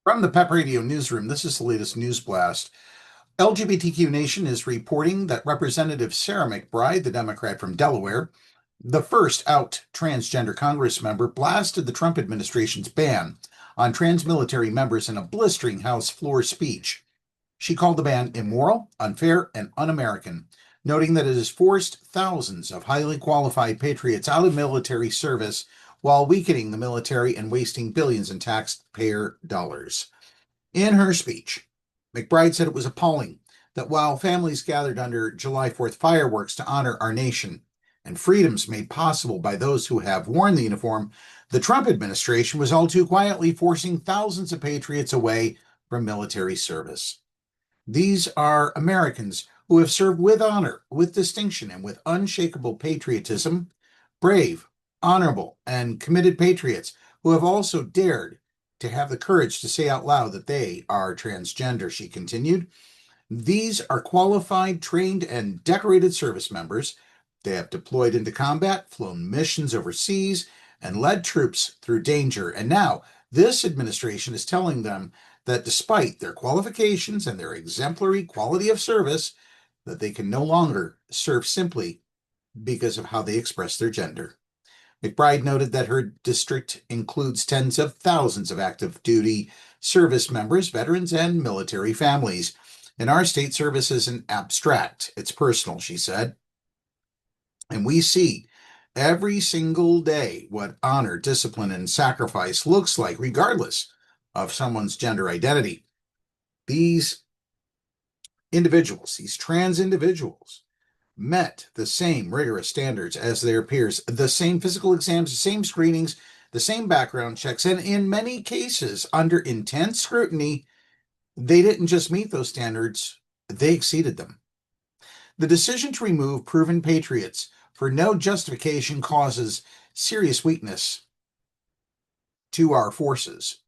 From the PEP Radio Newsroom, this is the latest news blast. LGBTQ Nation is reporting that Representative Sarah McBride, the Democrat from Delaware, the first out transgender Congress member, blasted the Trump administration's ban on trans military members in a blistering House floor speech. She called the ban immoral, unfair, and un-American, noting that it has forced thousands of highly qualified patriots out of military service while weakening the military and wasting billions in taxpayer dollars. In her speech, McBride said it was appalling that while families gathered under July 4th fireworks to honor our nation and freedoms made possible by those who have worn the uniform, the Trump administration was all too quietly forcing thousands of patriots away from military service. These are Americans who have served with honor, with distinction, and with unshakable patriotism, brave, honorable, and committed patriots who have also dared to have the courage to say out loud that they are transgender, she continued. These are qualified, trained, and decorated service members. They have deployed into combat, flown missions overseas, and led troops through danger. And now this administration is telling them that despite their qualifications and their exemplary quality of service, that they can no longer serve simply because of how they express their gender. McBride noted that her district includes tens of thousands of active duty service members, veterans, and military families. In our state, service isn't abstract, it's personal, she said. And we see every single day what honor, discipline, and sacrifice looks like, regardless of someone's gender identity. These individuals, these trans individuals, met the same rigorous standards as their peers, the same physical exams, the same screenings, the same background checks, and in many cases, under intense scrutiny, they didn't just meet those standards, they exceeded them. The decision to remove proven patriots for no justification causes serious weakness to our forces.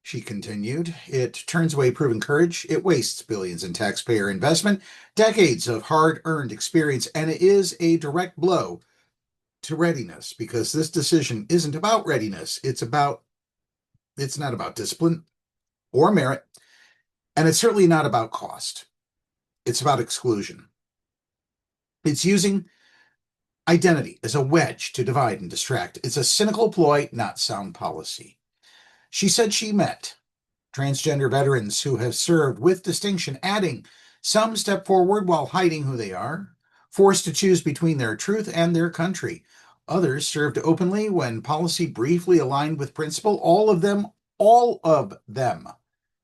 She continued, it turns away proven courage, it wastes billions in taxpayer investment, decades of hard-earned experience, and it is a direct blow to readiness, because this decision isn't about readiness. It's not about discipline or merit, and it's certainly not about cost. It's about exclusion. It's using identity as a wedge to divide and distract. It's a cynical ploy, not sound policy. She said she met transgender veterans who have served with distinction, adding, some step forward while hiding who they are, forced to choose between their truth and their country. Others served openly when policy briefly aligned with principle. All of them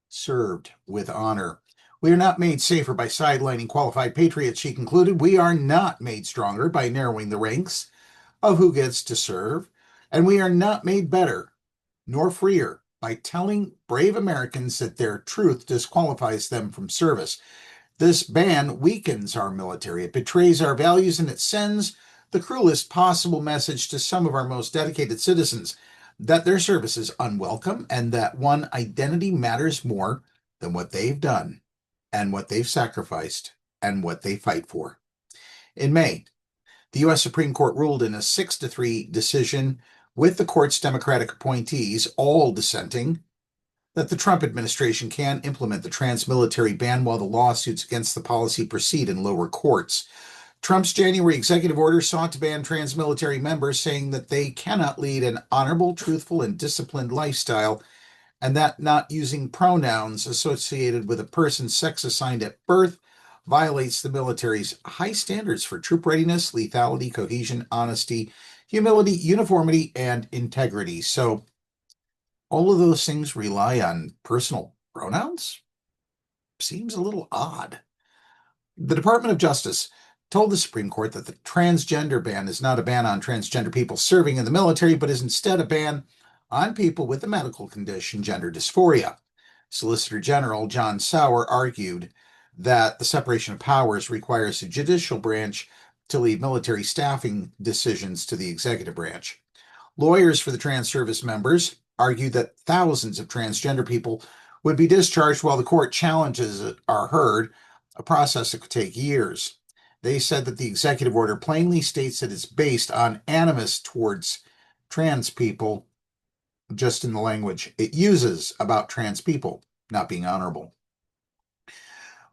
served with honor. We are not made safer by sidelining qualified patriots, she concluded. We are not made stronger by narrowing the ranks of who gets to serve, and we are not made better nor freer by telling brave Americans that their truth disqualifies them from service. This ban weakens our military. It betrays our values, and it sends the cruelest possible message to some of our most dedicated citizens that their service is unwelcome and that one identity matters more than what they've done and what they've sacrificed and what they fight for. In May, the U.S. Supreme Court ruled in a 6-3 decision with the court's Democratic appointees all dissenting that the Trump administration can implement the trans military ban while the lawsuits against the policy proceed in lower courts. Trump's January executive order sought to ban trans military members, saying that they cannot lead an honorable, truthful, and disciplined lifestyle, and that not using pronouns associated with a person's sex assigned at birth violates the military's high standards for troop readiness, lethality, cohesion, honesty, humility, uniformity, and integrity. So all of those things rely on personal pronouns? Seems a little odd. The Department of Justice told the Supreme Court that the transgender ban is not a ban on transgender people serving in the military, but is instead a ban on people with the medical condition gender dysphoria. Solicitor General John Sauer argued that the separation of powers requires the judicial branch to leave military staffing decisions to the executive branch. Lawyers for the trans service members argued that thousands of transgender people would be discharged while the court challenges are heard, a process that could take years. They said that the executive order plainly states that it's based on animus towards trans people just in the language it uses about trans people not being honorable.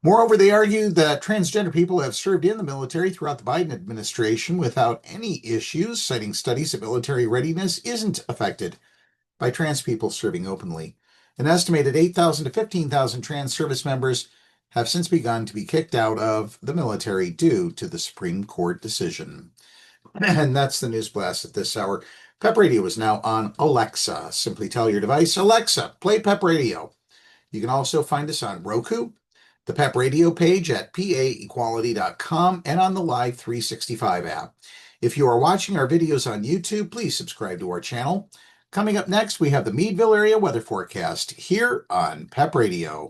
Moreover, they argue that transgender people have served in the military throughout the Biden administration without any issues, citing studies that military readiness isn't affected by trans people serving openly. An estimated 8,000 to 15,000 trans service members have since begun to be kicked out of the military due to the Supreme Court decision. And that's the news blast at this hour. PEP Radio is now on Alexa. Simply tell your device, Alexa, play PEP Radio. You can also find us on Roku, the PEP Radio page at paequality.com, and on the Live 365 app. If you are watching our videos on YouTube, please subscribe to our channel. Coming up next, we have the Meadville area weather forecast here on PEP Radio.